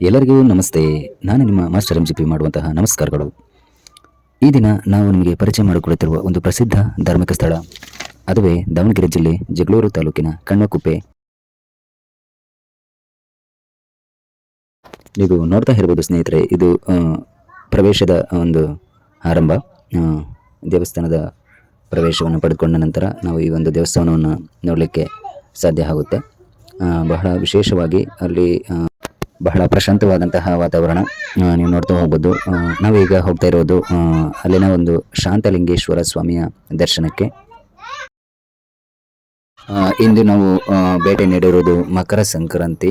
ಎಲ್ಲರಿಗೂ ನಮಸ್ತೆ. ನಾನು ನಿಮ್ಮ ಮಾಸ್ಟರ್ MGP ಮಾಡುವಂತಹ ನಮಸ್ಕಾರಗಳು. ಈ ದಿನ ನಾವು ನಿಮಗೆ ಪರಿಚಯ ಮಾಡಿಕೊಳ್ಳುತ್ತಿರುವ ಒಂದು ಪ್ರಸಿದ್ಧ ಧಾರ್ಮಿಕ ಸ್ಥಳ, ಅದುವೇ ದಾವಣಗೆರೆ ಜಿಲ್ಲೆ ಜಗಳೂರು ತಾಲೂಕಿನ ಕಣ್ವಕುಪ್ಪೆ. ನೀವು ನೋಡ್ತಾ ಇರಬಹುದು ಸ್ನೇಹಿತರೆ, ಇದು ಪ್ರವೇಶದ ಒಂದು ಆರಂಭ. ದೇವಸ್ಥಾನದ ಪ್ರವೇಶವನ್ನು ಪಡೆದುಕೊಂಡ ನಂತರ ನಾವು ಈ ಒಂದು ದೇವಸ್ಥಾನವನ್ನು ನೋಡಲಿಕ್ಕೆ ಸಾಧ್ಯ ಆಗುತ್ತೆ. ಬಹಳ ವಿಶೇಷವಾಗಿ ಅಲ್ಲಿ ಬಹಳ ಪ್ರಶಾಂತವಾದಂತಹ ವಾತಾವರಣ ನೀವು ನೋಡ್ತಾ ಹೋಗ್ಬೋದು. ನಾವೀಗ ಹೋಗ್ತಾ ಇರೋದು ಅಲ್ಲಿನ ಒಂದು ಶಾಂತಲಿಂಗೇಶ್ವರ ಸ್ವಾಮಿಯ ದರ್ಶನಕ್ಕೆ. ಇಂದು ನಾವು ಭೇಟಿ ನೀಡಿರುವುದು ಮಕರ ಸಂಕ್ರಾಂತಿ.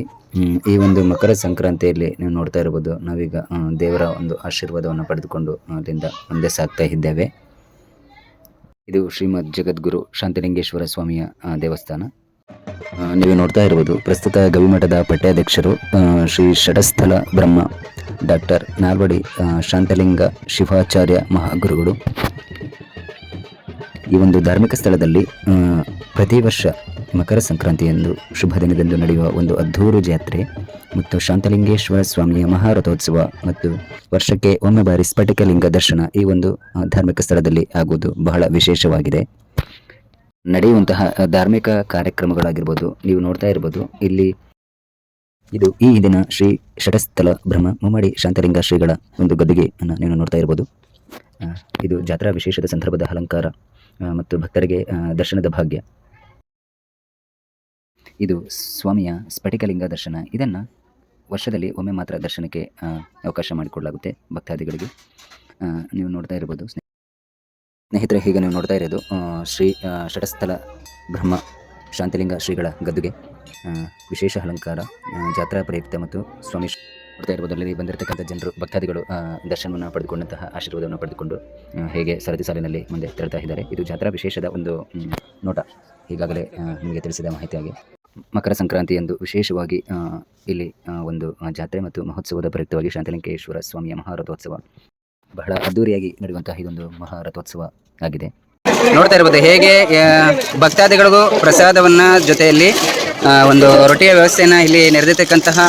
ಈ ಒಂದು ಮಕರ ಸಂಕ್ರಾಂತಿಯಲ್ಲಿ ನೀವು ನೋಡ್ತಾ ಇರ್ಬೋದು, ನಾವೀಗ ದೇವರ ಒಂದು ಆಶೀರ್ವಾದವನ್ನು ಪಡೆದುಕೊಂಡು ಅಲ್ಲಿಂದ ಮುಂದೆ ಸಾಗ್ತಾ ಇದ್ದೇವೆ. ಇದು ಶ್ರೀಮದ್ ಜಗದ್ಗುರು ಶಾಂತಲಿಂಗೇಶ್ವರ ಸ್ವಾಮಿಯ ದೇವಸ್ಥಾನ. ನೀವು ನೋಡ್ತಾ ಇರುವುದು ಪ್ರಸ್ತುತ ಗವಿಮಠದ ಪಟ್ಟಾಧ್ಯಕ್ಷರು ಶ್ರೀ ಷಟಸ್ಥಲ ಬ್ರಹ್ಮ ಡಾಕ್ಟರ್ ನಾಲ್ವಡಿ ಶಾಂತಲಿಂಗ ಶಿವಾಚಾರ್ಯ ಮಹಾಗುರುಗಳು. ಈ ಒಂದು ಧಾರ್ಮಿಕ ಸ್ಥಳದಲ್ಲಿ ಪ್ರತಿ ವರ್ಷ ಮಕರ ಸಂಕ್ರಾಂತಿಯಂದು ಶುಭ ದಿನದಂದು ನಡೆಯುವ ಒಂದು ಅದ್ಧೂರು ಜಾತ್ರೆ ಮತ್ತು ಶಾಂತಲಿಂಗೇಶ್ವರ ಸ್ವಾಮಿಯ ಮಹಾರಥೋತ್ಸವ ಮತ್ತು ವರ್ಷಕ್ಕೆ ಒಮ್ಮೆ ಬಾರಿ ಸ್ಫಟಿಕಲಿಂಗ ದರ್ಶನ ಈ ಒಂದು ಧಾರ್ಮಿಕ ಸ್ಥಳದಲ್ಲಿ ಆಗುವುದು ಬಹಳ ವಿಶೇಷವಾಗಿದೆ. ನಡೆಯುವಂತಹ ಧಾರ್ಮಿಕ ಕಾರ್ಯಕ್ರಮಗಳಾಗಿರ್ಬೋದು, ನೀವು ನೋಡ್ತಾ ಇರ್ಬೋದು. ಇದು ಈ ದಿನ ಶ್ರೀ ಷಟಸ್ಥಲ ಬ್ರಹ್ಮ ಮುಮ್ಮಡಿ ಶಾಂತಲಿಂಗ ಶ್ರೀಗಳ ಒಂದು ಗದ್ದುಗೆ ನೀವು ನೋಡ್ತಾ ಇರ್ಬೋದು. ಇದು ಜಾತ್ರಾ ವಿಶೇಷದ ಸಂದರ್ಭದ ಅಲಂಕಾರ ಮತ್ತು ಭಕ್ತರಿಗೆ ದರ್ಶನದ ಭಾಗ್ಯ. ಇದು ಸ್ವಾಮಿಯ ಸ್ಫಟಿಕಲಿಂಗ ದರ್ಶನ. ಇದನ್ನು ವರ್ಷದಲ್ಲಿ ಒಮ್ಮೆ ಮಾತ್ರ ದರ್ಶನಕ್ಕೆ ಅವಕಾಶ ಮಾಡಿಕೊಡಲಾಗುತ್ತೆ ಭಕ್ತಾದಿಗಳಿಗೆ. ನೀವು ನೋಡ್ತಾ ಇರ್ಬೋದು ಸ್ನೇಹಿತರೆ, ಈಗ ನೀವು ನೋಡ್ತಾ ಇರೋದು ಶ್ರೀ ಷಟಸ್ಥಲ ಬ್ರಹ್ಮ ಶಾಂತಲಿಂಗ ಶ್ರೀಗಳ ಗದ್ದುಗೆ. ವಿಶೇಷ ಅಲಂಕಾರ, ಜಾತ್ರಾ ಪ್ರಯುಕ್ತ ಮತ್ತು ಸ್ವಾಮಿ ನೋಡ್ತಾ ಇರ್ಬೋದು. ಅಲ್ಲಿ ಬಂದಿರತಕ್ಕಂಥ ಜನರು ಭಕ್ತಾದಿಗಳು ದರ್ಶನವನ್ನು ಪಡೆದುಕೊಂಡಂತಹ ಆಶೀರ್ವಾದವನ್ನು ಪಡೆದುಕೊಂಡು ಹೇಗೆ ಸರತಿ ಸಾಲಿನಲ್ಲಿ ಮುಂದೆ ತೆರಳ್ತಾ ಇದ್ದಾರೆ. ಇದು ಜಾತ್ರಾ ವಿಶೇಷದ ಒಂದು ನೋಟ. ಈಗಾಗಲೇ ನಿಮಗೆ ತಿಳಿಸಿದ ಮಾಹಿತಿಯಾಗಿ ಮಕರ ಸಂಕ್ರಾಂತಿಯಂದು ವಿಶೇಷವಾಗಿ ಇಲ್ಲಿ ಒಂದು ಜಾತ್ರೆ ಮತ್ತು ಮಹೋತ್ಸವದ ಪ್ರಯುಕ್ತವಾಗಿ ಶಾಂತಲಿಂಗೇಶ್ವರ ಸ್ವಾಮಿಯ ಮಹಾರಥೋತ್ಸವ ಬಹಳ ಅದ್ದೂರಿಯಾಗಿ ನಡೆಯುವಂತಹ ಇದೊಂದು ಮಹಾರಥೋತ್ಸವ ಆಗಿದೆ. ನೋಡ್ತಾ ಇರ್ಬೋದು ಹೇಗೆ ಭಕ್ತಾದಿಗಳಿಗೂ ಪ್ರಸಾದವನ್ನ ಜೊತೆಯಲ್ಲಿ ಒಂದು ರೊಟ್ಟಿಯ ವ್ಯವಸ್ಥೆಯನ್ನು ಇಲ್ಲಿ ನೆರೆದಿರ್ತಕ್ಕಂತಹ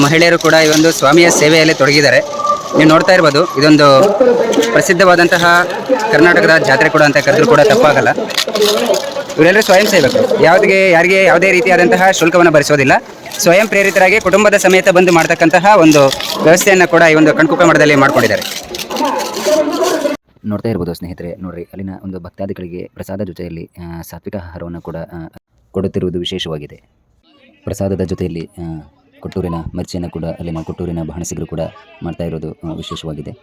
ಮಹಿಳೆಯರು ಕೂಡ ಈ ಒಂದು ಸ್ವಾಮಿಯ ಸೇವೆಯಲ್ಲಿ ತೊಡಗಿದ್ದಾರೆ. ನೀವು ನೋಡ್ತಾ ಇರ್ಬೋದು, ಇದೊಂದು ಪ್ರಸಿದ್ಧವಾದಂತಹ ಕರ್ನಾಟಕದ ಜಾತ್ರೆ ಕೂಡ ಅಂತ ಕರೆದ್ರೂ ಕೂಡ ತಪ್ಪಾಗಲ್ಲ. ಇವರೆಲ್ಲರೂ ಸ್ವಯಂ ಸೇವಕರು, ಯಾರಿಗೆ ಯಾವುದೇ ರೀತಿಯಾದಂತಹ ಶುಲ್ಕವನ್ನು ಭರಿಸೋದಿಲ್ಲ. ಸ್ವಯಂ ಪ್ರೇರಿತರಾಗಿ ಕುಟುಂಬದ ಸಮೇತ ಬಂದು ಮಾಡ್ತಕ್ಕಂತಹ ಒಂದು ವ್ಯವಸ್ಥೆಯನ್ನು ಕೂಡ ಈ ಒಂದು ಕಣ್ಕುಪ್ಪೆ ಮಠದಲ್ಲಿ ಮಾಡ್ಕೊಂಡಿದ್ದಾರೆ. ನೋಡ್ತಾ ಇರ್ಬೋದು ಸ್ನೇಹಿತರೆ, ನೋಡ್ರಿ ಅಲ್ಲಿನ ಒಂದು ಭಕ್ತಾದಿಗಳಿಗೆ ಪ್ರಸಾದ ಜೊತೆಯಲ್ಲಿ ಸಾತ್ವಿಕ ಆಹಾರವನ್ನು ಕೂಡ ಕೊಡುತ್ತಿರುವುದು ವಿಶೇಷವಾಗಿದೆ. ಪ್ರಸಾದದ ಜೊತೆಯಲ್ಲಿ ಕೊಟ್ಟೂರಿನ ಮಿರ್ಚಿಯನ್ನು ಕೂಡ ಅಲ್ಲಿನ ಕೊಟ್ಟೂರಿನ ಬಾಣಸಿಗರು ಕೂಡ ಮಾಡ್ತಾ ಇರೋದು ವಿಶೇಷವಾಗಿದೆ.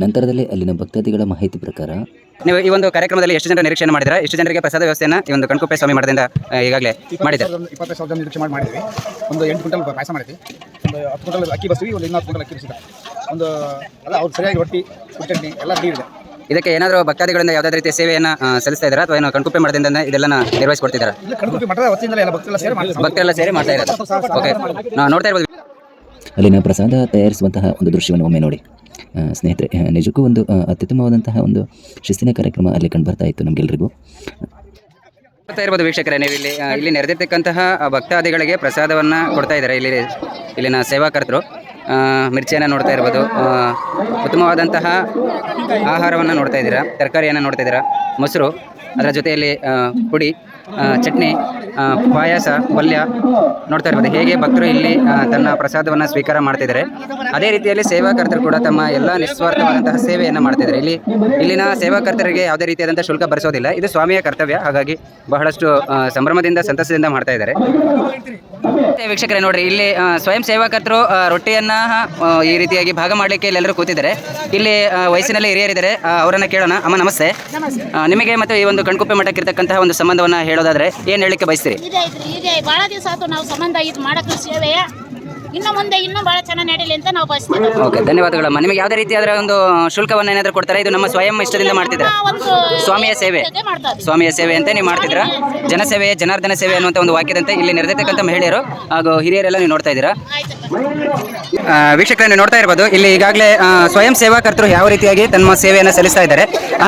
ನಂತರದಲ್ಲಿ ಅಲ್ಲಿನ ಭಕ್ತಾದಿಗಳ ಮಾಹಿತಿ ಪ್ರಕಾರ ನೀವು ಈ ಒಂದು ಕಾರ್ಯಕ್ರಮದಲ್ಲಿ ಎಷ್ಟು ಜನರ ನಿರೀಕ್ಷೆ ಮಾಡಿದ್ರೆ, ಎಷ್ಟು ಜನರಿಗೆ ಪ್ರಸಾದ ವ್ಯವಸ್ಥೆಯನ್ನು ಈ ಒಂದು ಕಣ್ಕುಪ್ಪೆ ಸ್ವಾಮಿ ಮಠದಿಂದ ಈಗಾಗಲೇ ಮಾಡಿದ್ದಾರೆ? 25,000 ನಿರೀಕ್ಷೆ ಮಾಡಿದ್ವಿ. ಒಂದು 8 ಕ್ವಿಂಟಲ್ ಪಾಯಸ ಮಾಡಿದ್ವಿ, ಒಂದು 10 ಕ್ವಿಂಟಲ್ ಅಕ್ಕಿ ಬಸ್ತೀವಿ, ಒಂದು 14 ಕ್ವಿಂಟಲ್ ಅಕ್ಕಿ ಬಸ್ತಿದೆ. ಒಂದು ಅಲ್ಲ ಅವ್ರು ಸರಿಯಾಗಿ ರೊಟ್ಟಿ ಚಟ್ನಿ ಎಲ್ಲ ಫ್ರೀ ಇದೆ. ಇದಕ್ಕೆ ಏನಾದರೂ ಭಕ್ತಾದಿಗಳಿಂದ ಯಾವುದಾದ್ರೂ ರೀತಿಯ ಸೇವೆಯನ್ನು ಸಲ್ಲಿಸ್ತಾ ಇದ್ದಾರೆ ಅಥವಾ ಏನೋ ಕಣ್ಕುಪ್ಪೆ ಮಠದಿಂದ ಇದೆಲ್ಲ ನಿರ್ವಹಿಸಿಕೊಡ್ತಿದ್ದಾರೆ? ಕಣ್ಕುಪ್ಪೆ ಮಠದ ವತಿಯಿಂದ ಎಲ್ಲ ಭಕ್ತರೆಲ್ಲ ಸೇರಿ ಮಾಡ್ತಾ ಇದ್ದಾರೆ. ಓಕೆ, ನಾವು ನೋಡ್ತಾ ಇರ್ಬೋದು ಅಲ್ಲಿನ ಪ್ರಸಾದ ತಯಾರಿಸುವಂತಹ ಒಂದು ದೃಶ್ಯವನ್ನು ಒಮ್ಮೆ ನೋಡಿ ಸ್ನೇಹಿತರೆ. ನಿಜಕ್ಕೂ ಒಂದು ಅತ್ಯುತ್ತಮವಾದಂತಹ ಒಂದು ಶಿಸ್ತಿನ ಕಾರ್ಯಕ್ರಮ ಅಲ್ಲಿ ಕಂಡು ಬರ್ತಾ ಇತ್ತು ನಮಗೆಲ್ಲರಿಗೂ. ನೋಡ್ತಾ ಇರ್ಬೋದು ವೀಕ್ಷಕರೇ, ನೀವು ಇಲ್ಲಿ ನೆರೆದಿರ್ತಕ್ಕಂತಹ ಭಕ್ತಾದಿಗಳಿಗೆ ಪ್ರಸಾದವನ್ನು ಕೊಡ್ತಾ ಇದ್ದಾರೆ. ಇಲ್ಲಿನ ಸೇವಾಕರ್ತರು ಮಿರ್ಚಿಯನ್ನು ನೋಡ್ತಾ ಇರ್ಬೋದು, ಉತ್ತಮವಾದಂತಹ ಆಹಾರವನ್ನು ನೋಡ್ತಾ ಇದ್ದೀರಾ, ತರಕಾರಿಯನ್ನು ನೋಡ್ತಾ ಇದ್ದೀರಾ, ಮೊಸರು, ಅದರ ಜೊತೆಯಲ್ಲಿ ಪುಡಿ, ಚಟ್ನಿ, ಪಾಯಸ, ಪಲ್ಯ ನೋಡ್ತಾ ಇರ್ಬೋದು. ಹೇಗೆ ಭಕ್ತರು ಇಲ್ಲಿ ತನ್ನ ಪ್ರಸಾದವನ್ನು ಸ್ವೀಕಾರ ಮಾಡ್ತಿದ್ದಾರೆ, ಅದೇ ರೀತಿಯಲ್ಲಿ ಸೇವಾಕರ್ತರು ಕೂಡ ತಮ್ಮ ಎಲ್ಲ ನಿಸ್ವಾರ್ಥವಾದಂತಹ ಸೇವೆಯನ್ನು ಮಾಡ್ತಿದ್ದಾರೆ. ಇಲ್ಲಿನ ಸೇವಾಕರ್ತರಿಗೆ ಯಾವುದೇ ರೀತಿಯಾದಂಥ ಶುಲ್ಕ ಭರಿಸೋದಿಲ್ಲ. ಇದು ಸ್ವಾಮಿಯ ಕರ್ತವ್ಯ, ಹಾಗಾಗಿ ಬಹಳಷ್ಟು ಸಂಭ್ರಮದಿಂದ ಸಂತಸದಿಂದ ಮಾಡ್ತಾ ಇದ್ದಾರೆ. ವೀಕ್ಷಕರೇ ನೋಡ್ರಿ, ಇಲ್ಲಿ ಸ್ವಯಂ ಸೇವಾಕರ್ತರು ರೊಟ್ಟಿಯನ್ನು ಈ ರೀತಿಯಾಗಿ ಭಾಗ ಮಾಡಲಿಕ್ಕೆ ಇಲ್ಲೆಲ್ಲರೂ ಕೂತಿದ್ದಾರೆ. ಇಲ್ಲಿ ವಯಸ್ಸಿನಲ್ಲಿ ಹಿರಿಯರಿದ್ದಾರೆ, ಅವರನ್ನು ಕೇಳೋಣ. ಅಮ್ಮ ನಮಸ್ತೆ. ನಿಮಗೆ ಮತ್ತು ಈ ಒಂದು ಕಣ್ಕುಪ್ಪೆ ಮಠಕ್ಕೆ ಇರತಕ್ಕಂತಹ ಒಂದು ಸಂಬಂಧವನ್ನು ಹೇಳೋದಾದ್ರೆ ಏನು ಹೇಳಲಿಕ್ಕೆ ಬಯಸ್ತೀರಿ? ಇದೆ ಭಾಳ ದಿವಸ ಆಯ್ತು ನಾವು ಸಂಬಂಧ ಇದು ಮಾಡಕ್ಕೆ ಸೇವೆ ಇನ್ನು ಮುಂದೆ ಇನ್ನೂ ಭಾಳ ಚೆನ್ನಾಗಿ ನಡೀಲಿ ಅಂತ ನಾವು ಬಯಸ್ತೀವಿ. ಓಕೆ, ಧನ್ಯವಾದಗಳಮ್ಮ. ನಿಮಗೆ ಯಾವುದೇ ರೀತಿಯಾದ ಒಂದು ಶುಲ್ಕವನ್ನು ಏನಾದರೂ ಕೊಡ್ತಾರೆ? ಇದು ನಮ್ಮ ಸ್ವಯಂ ಇಷ್ಟದಿಂದ ಮಾಡ್ತಿದ್ದೀರಾ? ಸ್ವಾಮಿಯ ಸೇವೆ ಅಂತ ನೀವು ಮಾಡ್ತಿದ್ದೀರಾ. ಜನಸೇವೆ ಜನಾರ್ದನ ಸೇವೆ ಅನ್ನುವಂಥ ಒಂದು ವಾಕ್ಯದಂತೆ ಇಲ್ಲಿ ನೆರೆದಿರ್ತಕ್ಕಂಥ ಮಹಿಳೆಯರು ಹಾಗೂ ಹಿರಿಯರೆಲ್ಲ ನೀವು ನೋಡ್ತಾ ಇದ್ದೀರಾ. ವೀಕ್ಷಕರನ್ನು ನೋಡ್ತಾ ಇರ್ಬೋದು, ಇಲ್ಲಿ ಈಗಾಗಲೇ ಸ್ವಯಂ ಸೇವಾಕರ್ತರು ಯಾವ ರೀತಿಯಾಗಿ ತಮ್ಮ ಸೇವೆಯನ್ನು ಸಲ್ಲಿಸ್ತಾ ಇದ್ದಾರೆ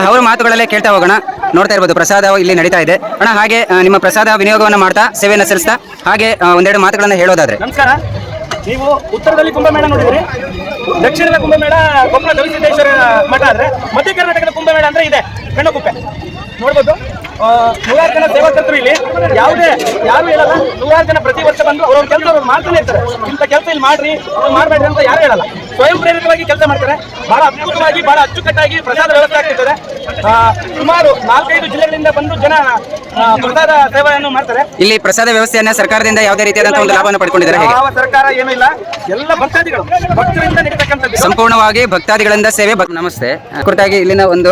ಅವರ ಮಾತುಗಳಲ್ಲೇ ಕೇಳ್ತಾ ಹೋಗೋಣ. ನೋಡ್ತಾ ಇರ್ಬೋದು, ಪ್ರಸಾದ ಇಲ್ಲಿ ನಡೀತಾ ಇದೆ ಅಣ್ಣ. ಹಾಗೆ ನಿಮ್ಮ ಪ್ರಸಾದ ವಿನಿಯೋಗವನ್ನು ಮಾಡ್ತಾ ಸೇವೆಯನ್ನು ಸಲ್ಲಿಸ್ತಾ ಹಾಗೆ ಒಂದೆರಡು ಮಾತುಗಳನ್ನು ಹೇಳೋದಾದ್ರೆ? ನಮಸ್ಕಾರ. ನೀವು ಉತ್ತರದಲ್ಲಿ ಕುಂಭಮೇಳ ನೋಡಿದ್ರಿ, ದಕ್ಷಿಣದ ಕುಂಭಮೇಳ ಕೊಪ್ಪಳ ಗವಿಸಿದ್ದೇಶ್ವರ ಮಠ ಆದ್ರೆ, ಮಧ್ಯ ಕರ್ನಾಟಕದ ಕುಂಭಮೇಳ ಅಂದ್ರೆ ಇದೆ ಕಣ್ಣಕುಪ್ಪೆ. ನೋಡ್ಬೋದು, 100 ಜನ ಸೇವಕರು ಇಲ್ಲಿ ಯಾರು ಹೇಳಲ್ಲ. 100 ಜನ ಪ್ರತಿ ವರ್ಷ ಬಂದು ಅವ್ರವ್ರ ಕೆಲಸ ಅವ್ರು ಮಾಡ್ತಾನೆ ಇರ್ತಾರೆ. ಇಂಥ ಕೆಲಸ ಇಲ್ಲಿ ಮಾಡ್ರಿ, ಮಾಡ್ಬೇಡ್ರಿ ಅಂತ ಯಾರು ಹೇಳಲ್ಲ. ಸ್ವಯಂ ಪ್ರೇರಿತವಾಗಿ ಕೆಲಸ ಮಾಡ್ತಾರೆ. ಬಹಳ ಅದ್ಭುತವಾಗಿ, ಬಹಳ ಅಚ್ಚುಕಟ್ಟಾಗಿ ಪ್ರಸಾದ ವ್ಯವಸ್ಥೆ ಆಗ್ತಿರ್ತದೆ. ಸುಮಾರು 4-5 ಜಿಲ್ಲೆಗಳಿಂದ ಬಂದು ಜನ ಪ್ರಸಾದ ಸೇವೆಯನ್ನು ಮಾಡ್ತಾರೆ. ಇಲ್ಲಿ ಪ್ರಸಾದ ವ್ಯವಸ್ಥೆಯನ್ನ ಸರ್ಕಾರದಿಂದ ಯಾವುದೇ ರೀತಿಯಾದಂತಹ ಒಂದು ಲಾಭವನ್ನು ಪಡ್ಕೊಂಡಿದ್ದಾರೆ ಹೇಗೆ? ಯಾವ ಸರ್ಕಾರ ಏನೂ ಇಲ್ಲ, ಎಲ್ಲ ಭಕ್ತರಿಂದ ನಡೀತಕ್ಕಂಥದ್ದು. ಸಂಪೂರ್ಣವಾಗಿ ಭಕ್ತಾದಿಗಳಿಂದ ಸೇವೆ. ನಮಸ್ತೆ. ಕುರಿತಾಗಿ ಇಲ್ಲಿನ ಒಂದು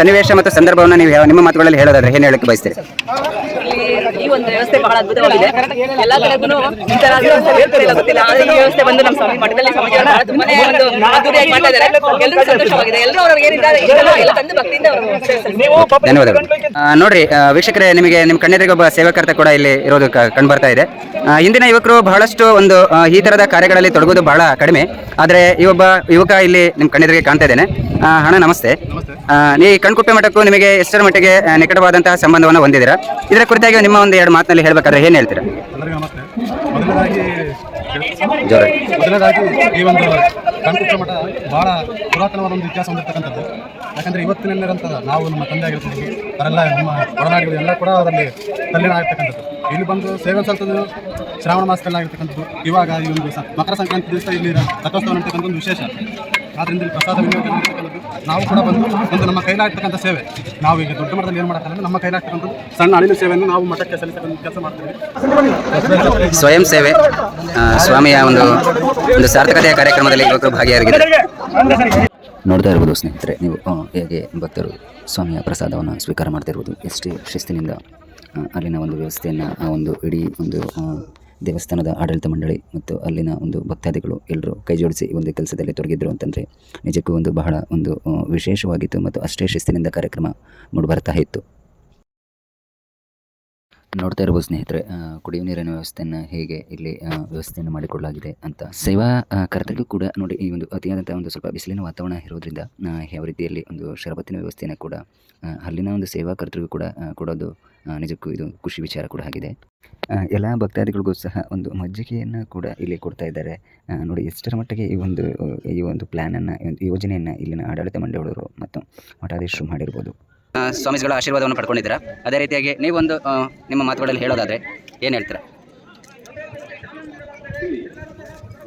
ಸನ್ನಿವೇಶ ಮತ್ತು ಸಂದರ್ಭವನ್ನು ನೀವು ನಿಮ್ಮ ಮಾತುಗಳಲ್ಲಿ ಹೇಳೋದಾದ್ರೆ ಏನು ಹೇಳಕ್ಕೆ ಬಯಸ್ತೀರಿ? ಈ ಒಂದು ವ್ಯವಸ್ಥೆ ಬಹಳ ಅದ್ಭುತವಾಗಿದೆ. ಎಲ್ಲ ಕಡೆಗೂ ಈ ತರ ಗೊತ್ತಿಲ್ಲ, ಆದ್ರೆ ಈ ವ್ಯವಸ್ಥೆ ಬಂದು ನಮ್ಮ ಸ್ವಾಮಿ ಮಠದಲ್ಲಿ ಸಮಾಜ ತುಂಬಾನೇ ಒಂದು ಅದ್ದೂರಿಯಾಗಿ ಮಾಡ್ತಾ ಇದ್ದಾರೆ. ಎಲ್ಲರೂ ಸಂತೋಷವಾಗಿದೆ. ಎಲ್ಲರೂ ಅವ್ರಿಗೆ ಏನಿದ್ದಾರೆ ಎಲ್ಲ ತಂದು ಭಕ್ತಿಯಿಂದ ಅವರು ಧನ್ಯವಾದಗಳು. ನೋಡ್ರಿ ವೀಕ್ಷಕರೇ, ನಿಮಗೆ ನಿಮ್ಮ ಕಣ್ಣೆದುರಿಗೆ ಒಬ್ಬ ಸೇವಕರ್ತ ಕೂಡ ಇಲ್ಲಿ ಇರೋದು ಕಂಡು ಬರ್ತಾ ಇದೆ. ಇಂದಿನ ಯುವಕರು ಬಹಳಷ್ಟು ಒಂದು ಈ ತರದ ಕಾರ್ಯಗಳಲ್ಲಿ ತೊಡಗೋದು ಬಹಳ ಕಡಿಮೆ. ಆದರೆ ಈ ಒಬ್ಬ ಯುವಕ ಇಲ್ಲಿ ನಿಮ್ಮ ಕಣ್ಣೆದುರಿಗೆ ಕಾಣ್ತಾ ಇದ್ದೇನೆ. ಅಣ್ಣ ನಮಸ್ತೆ. ಈ ಕಣ್ಕುಪ್ಪೆ ಮಠಕ್ಕೂ ನಿಮಗೆ ಎಷ್ಟರ ಮಟ್ಟಿಗೆ ನಿಕಟವಾದಂತಹ ಸಂಬಂಧವನ್ನು ಹೊಂದಿದ್ದೀರಾ? ಇದರ ಕುರಿತಾಗಿ ನಿಮ್ಮ ಒಂದು 2 ಮಾತಿನಲ್ಲಿ ಹೇಳಬೇಕಾದ್ರೆ ಏನು ಹೇಳ್ತೀರಾ? ಮೊದಲನೇದಾಗಿ ಈ ಒಂದು ಕಣ್ಕುಪ್ಪೆ ಮಠ ಬಹಳ ಪುರಾತನವಾದ ಒಂದು ಇತಿಹಾಸ ಹೊಂದಿರತಕ್ಕಂಥದ್ದು. ಯಾಕಂದರೆ ಇವತ್ತಿನ ನಿರಂತರ ನಾವು ನಮ್ಮ ತಂದೆ ಆಗಿರ್ತೀವಿ, ಅವರೆಲ್ಲ ನಮ್ಮ ಒಡನಾಡಿಗಳು ಎಲ್ಲ ಕೂಡ ಅದರಲ್ಲಿ ತಲ್ಲೀನ ಆಗಿರ್ತಕ್ಕಂಥದ್ದು. ಇಲ್ಲಿ ಬಂದು ಸೇವೆ ಸಲ್ತದ್ದು ಶ್ರಾವಣ ಮಾಸದಲ್ಲಿ ಆಗಿರ್ತಕ್ಕಂಥದ್ದು. ಇವಾಗ ಈ ಒಂದು ಮಕರ ಸಂಕ್ರಾಂತಿ ದಿವಸ ಇಲ್ಲಿ ರಥೋತ್ಸವ ನಡೀತಕ್ಕಂಥ ಒಂದು ವಿಶೇಷ. ಆದ್ದರಿಂದ ಇಲ್ಲಿ ಪ್ರಸಾದ ವಿನಿಯೋಗ ನಡೀತಕ್ಕಂಥದ್ದು. ನಾವು ಕೂಡ ಬಂದು ಒಂದು ನಮ್ಮ ಕೈಲಾಗ್ತಕ್ಕಂಥ ಸೇವೆ, ನಾವು ಈಗ ದೊಡ್ಡ ಮಟ್ಟದಲ್ಲಿ ಏನು ಮಾಡೋಕ್ಕಲ್ಲ, ನಮ್ಮ ಕೈಲಾಗ್ತಕ್ಕಂಥದ್ದು ಸಣ್ಣ ಅಳಿಲು ಸೇವೆಯನ್ನು ನಾವು ಮಠಕ್ಕೆ ಸಲ್ಲಿಸತಕ್ಕಂಥ ಕೆಲಸ ಮಾಡ್ತೀವಿ. ಸ್ವಯಂ ಸೇವೆ ಸ್ವಾಮಿಯ ಒಂದು ಸಾರ್ಥಕತೆಯ ಕಾರ್ಯಕ್ರಮದಲ್ಲಿ ಯುವಕರು ಭಾಗಿಯಾಗಿದ್ದಾರೆ. ನೋಡ್ತಾ ಇರ್ಬೋದು ಸ್ನೇಹಿತರೆ ನೀವು ಹೇಗೆ ಭಕ್ತರು ಸ್ವಾಮಿಯ ಪ್ರಸಾದವನ್ನು ಸ್ವೀಕಾರ ಮಾಡ್ತಾ ಇರ್ಬೋದು. ಎಷ್ಟೇ ಶಿಸ್ತಿನಿಂದ ಅಲ್ಲಿನ ಒಂದು ವ್ಯವಸ್ಥೆಯನ್ನು, ಆ ಒಂದು ಇಡೀ ಒಂದು ದೇವಸ್ಥಾನದ ಆಡಳಿತ ಮಂಡಳಿ ಮತ್ತು ಅಲ್ಲಿನ ಒಂದು ಭಕ್ತಾದಿಗಳು ಎಲ್ಲರೂ ಕೈ ಜೋಡಿಸಿ ಒಂದು ಕೆಲಸದಲ್ಲಿ ತೊಡಗಿದ್ರು ಅಂತಂದರೆ ನಿಜಕ್ಕೂ ಒಂದು ಬಹಳ ಒಂದು ವಿಶೇಷವಾಗಿತ್ತು ಮತ್ತು ಅಷ್ಟೇ ಶಿಸ್ತಿನಿಂದ ಕಾರ್ಯಕ್ರಮ ಮೂಡಿಬರ್ತಾ ಇತ್ತು. ನೋಡ್ತಾ ಇರ್ಬೋದು ಸ್ನೇಹಿತರೆ, ಕುಡಿಯುವ ನೀರಿನ ವ್ಯವಸ್ಥೆಯನ್ನು ಹೇಗೆ ಇಲ್ಲಿ ವ್ಯವಸ್ಥೆಯನ್ನು ಮಾಡಿಕೊಳ್ಳಲಾಗಿದೆ ಅಂತ. ಸೇವಾ ಕರ್ತರಿಗೂ ಕೂಡ ನೋಡಿ, ಈ ಒಂದು ಅತಿಯಾದಂಥ ಒಂದು ಸ್ವಲ್ಪ ಬಿಸಿಲಿನ ವಾತಾವರಣ ಇರೋದ್ರಿಂದ ಯಾವ ರೀತಿಯಲ್ಲಿ ಒಂದು ಶರಬತ್ತಿನ ವ್ಯವಸ್ಥೆಯನ್ನು ಕೂಡ ಅಲ್ಲಿನ ಒಂದು ಸೇವಾ ಕರ್ತರಿಗೂ ಕೂಡ ಕೊಡೋದು ನಿಜಕ್ಕೂ ಇದು ಖುಷಿ ವಿಚಾರ ಕೂಡ ಆಗಿದೆ. ಎಲ್ಲ ಭಕ್ತಾದಿಗಳಿಗೂ ಸಹ ಒಂದು ಮಜ್ಜಿಗೆಯನ್ನು ಕೂಡ ಇಲ್ಲಿ ಕೊಡ್ತಾ ಇದ್ದಾರೆ. ನೋಡಿ ಎಷ್ಟರ ಮಟ್ಟಿಗೆ ಈ ಒಂದು ಪ್ಲ್ಯಾನನ್ನು, ಯೋಜನೆಯನ್ನು ಇಲ್ಲಿನ ಆಡಳಿತ ಮಂಡಳಿಯವರು ಮತ್ತು ಮಠಾಧೀಶರು ಮಾಡಿರ್ಬೋದು. ಸ್ವಾಮೀಜಿಗಳ ಆಶೀರ್ವಾದವನ್ನು ಪಡ್ಕೊಂಡಿದ್ದೀರಾ. ಅದೇ ರೀತಿಯಾಗಿ ನೀವೊಂದು ನಿಮ್ಮ ಮಾತುಗಳಲ್ಲಿ ಹೇಳೋದಾದರೆ ಏನು ಹೇಳ್ತೀರಾ?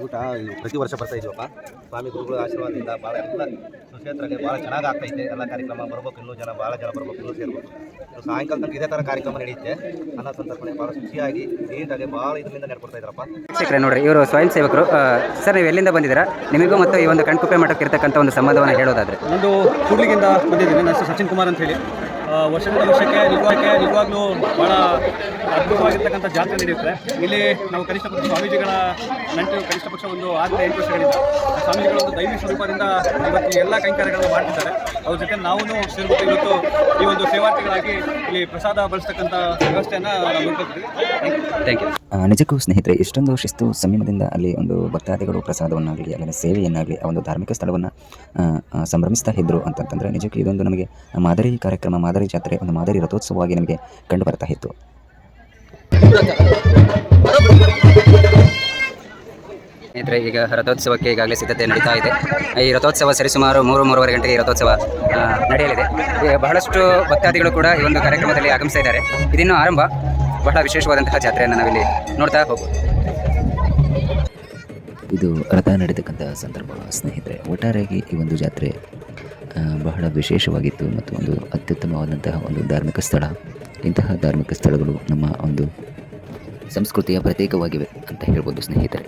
ಊಟ ಪ್ರತಿ ವರ್ಷ ಬರ್ತಾ ಇದೀವಪ್ಪ. ಸ್ವಾಮಿ ಗುರುಗಳ ಆಶೀರ್ವಾದದಿಂದ ಭಾಳ ಎಲ್ಲ ಸುಕ್ಷೇತ್ರಕ್ಕೆ ಭಾಳ ಚೆನ್ನಾಗಿ ಆಗ್ತೈತೆ. ಎಲ್ಲ ಕಾರ್ಯಕ್ರಮ ಬರ್ಬೇಕು, ಇನ್ನೂ ಭಾಳ ಜನ ಬರ್ಬೇಕು, ಇನ್ನೂ ಸೇರ್ಬೇಕು. ಸಾಯಂಕಾಲ ತನಕ ಇದೇ ಥರ ಕಾರ್ಯಕ್ರಮ ನಡೆಯುತ್ತೆ. ಅನ್ನ ಸಂತರ್ಪಣೆ ಭಾಳ ಶುಚಿಯಾಗಿ ನೀಟಾಗಿ ಭಾಳ ಇದರಿಂದ ನಡ್ಕೊಡ್ತಾ ಇದ್ದಾರಪ್ಪ. ವೀಕ್ಷಕರೇ ನೋಡ್ರಿ, ಇವರು ಸ್ವಯಂ ಸೇವಕರು. ಸರ್, ನೀವು ಎಲ್ಲಿಂದ ಬಂದಿದ್ದೀರಾ? ನಿಮಗೂ ಮತ್ತು ಈ ಒಂದು ಕಣ್ಕುಪ್ಪೆ ಮಠಕ್ಕೆ ಇರ್ತಕ್ಕಂಥ ಒಂದು ಸಂಬಂಧವನ್ನು ಹೇಳೋದಾದರೆ? ಒಂದು ಕೂಡ್ಲಿಗಿಂದ ಬಂದಿದ್ದೀನಿ. ನನ್ನ ಹೆಸರು ಸಚಿನ್ ಕುಮಾರ್ ಅಂತ ಹೇಳಿ. ವರ್ಷದಿಂದ ವರ್ಷಕ್ಕೆ ನಿಜವಾಗ್ಲೂ ಭಾಳ ಅದ್ಭುತವಾಗಿರ್ತಕ್ಕಂಥ ಜಾತ್ರೆ ನಡೆಯುತ್ತೆ. ಇಲ್ಲಿ ನಾವು ಕನಿಷ್ಠ ಪಕ್ಷ ಸ್ವಾಮೀಜಿಗಳ ನಂಟು ಕನಿಷ್ಠ ಪಕ್ಷ ಒಂದು 6-8 ವರ್ಷಗಳಿಂದ ಸ್ವಾಮೀಜಿಗಳ ಒಂದು ದೈವಿ ಸ್ವರೂಪದಿಂದ ಇವತ್ತು ಎಲ್ಲ ಕೈಂಕರ್ಯಗಳನ್ನು ಮಾಡ್ತಿದ್ದಾರೆ. ಅವ್ರ ಜೊತೆ ನಾವು ಸೇರ್ಬಿಟ್ಟು ಇವತ್ತು ಈ ಒಂದು ಸೇವಾರ್ಥಿಗಳಾಗಿ ಇಲ್ಲಿ ಪ್ರಸಾದ ಬಳಸ್ತಕ್ಕಂಥ ವ್ಯವಸ್ಥೆಯನ್ನು ನಾವು ನೋಡ್ಕೊಳ್ತೀವಿ. Thank you. ನಿಜಕ್ಕೂ ಸ್ನೇಹಿತರೆ, ಇಷ್ಟೊಂದು ಶಿಸ್ತು ಸಂಯಮದಿಂದ ಅಲ್ಲಿ ಒಂದು ಭಕ್ತಾದಿಗಳು ಪ್ರಸಾದವನ್ನಾಗಲಿ, ಅಲ್ಲಿನ ಸೇವೆಯನ್ನಾಗಲಿ, ಆ ಒಂದು ಧಾರ್ಮಿಕ ಸ್ಥಳವನ್ನು ಸಂಭ್ರಮಿಸ್ತಾ ಇದ್ದರು ಅಂತಂತಂದರೆ ನಿಜಕ್ಕೂ ಇದೊಂದು ನಮಗೆ ಮಾದರಿ ಕಾರ್ಯಕ್ರಮ, ಮಾದರಿ ಜಾತ್ರೆ, ಒಂದು ಮಾದರಿ ರಥೋತ್ಸವವಾಗಿ ನಮಗೆ ಕಂಡು ಬರ್ತಾ ಇತ್ತು. ಸ್ನೇಹಿತರೆ, ಈಗ ರಥೋತ್ಸವಕ್ಕೆ ಈಗಾಗಲೇ ಸಿದ್ಧತೆ ನಡೀತಾ ಇದೆ. ಈ ರಥೋತ್ಸವ ಸರಿಸುಮಾರು 3-3:30 ಗಂಟೆಗೆ ಈ ರಥೋತ್ಸವ ನಡೆಯಲಿದೆ. ಬಹಳಷ್ಟು ಭಕ್ತಾದಿಗಳು ಕೂಡ ಈ ಒಂದು ಕಾರ್ಯಕ್ರಮದಲ್ಲಿ ಆಗಮಿಸ್ತಾ ಇದ್ದಾರೆ. ಇದಿನ್ನೂ ಆರಂಭ. ಬಹಳ ವಿಶೇಷವಾದಂತಹ ಜಾತ್ರೆಯನ್ನು ನಾವಿಲ್ಲಿ ನೋಡ್ತಾ ಹೋಗ್ಬೋದು. ಇದು ರಥ ನಡೀತಕ್ಕಂಥ ಸಂದರ್ಭ ಸ್ನೇಹಿತರೆ. ಒಟ್ಟಾರೆಯಾಗಿ ಈ ಒಂದು ಜಾತ್ರೆ ಬಹಳ ವಿಶೇಷವಾಗಿತ್ತು ಮತ್ತು ಒಂದು ಅತ್ಯುತ್ತಮವಾದಂತಹ ಒಂದು ಧಾರ್ಮಿಕ ಸ್ಥಳ. ಇಂತಹ ಧಾರ್ಮಿಕ ಸ್ಥಳಗಳು ನಮ್ಮ ಒಂದು ಸಂಸ್ಕೃತಿಯ ಪ್ರತೀಕವಾಗಿವೆ ಅಂತ ಹೇಳ್ಬೋದು ಸ್ನೇಹಿತರೆ.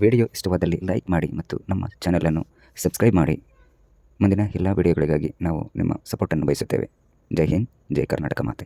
ವಿಡಿಯೋ ಇಷ್ಟವಾದಲ್ಲಿ ಲೈಕ್ ಮಾಡಿ ಮತ್ತು ನಮ್ಮ ಚಾನಲನ್ನು ಸಬ್ಸ್ಕ್ರೈಬ್ ಮಾಡಿ. ಮುಂದಿನ ಎಲ್ಲ ವಿಡಿಯೋಗಳಿಗಾಗಿ ನಾವು ನಿಮ್ಮ ಸಪೋರ್ಟನ್ನು ಬಯಸುತ್ತೇವೆ. ಜೈ ಹಿಂದ್, ಜೈ ಕರ್ನಾಟಕ ಮಾತೆ.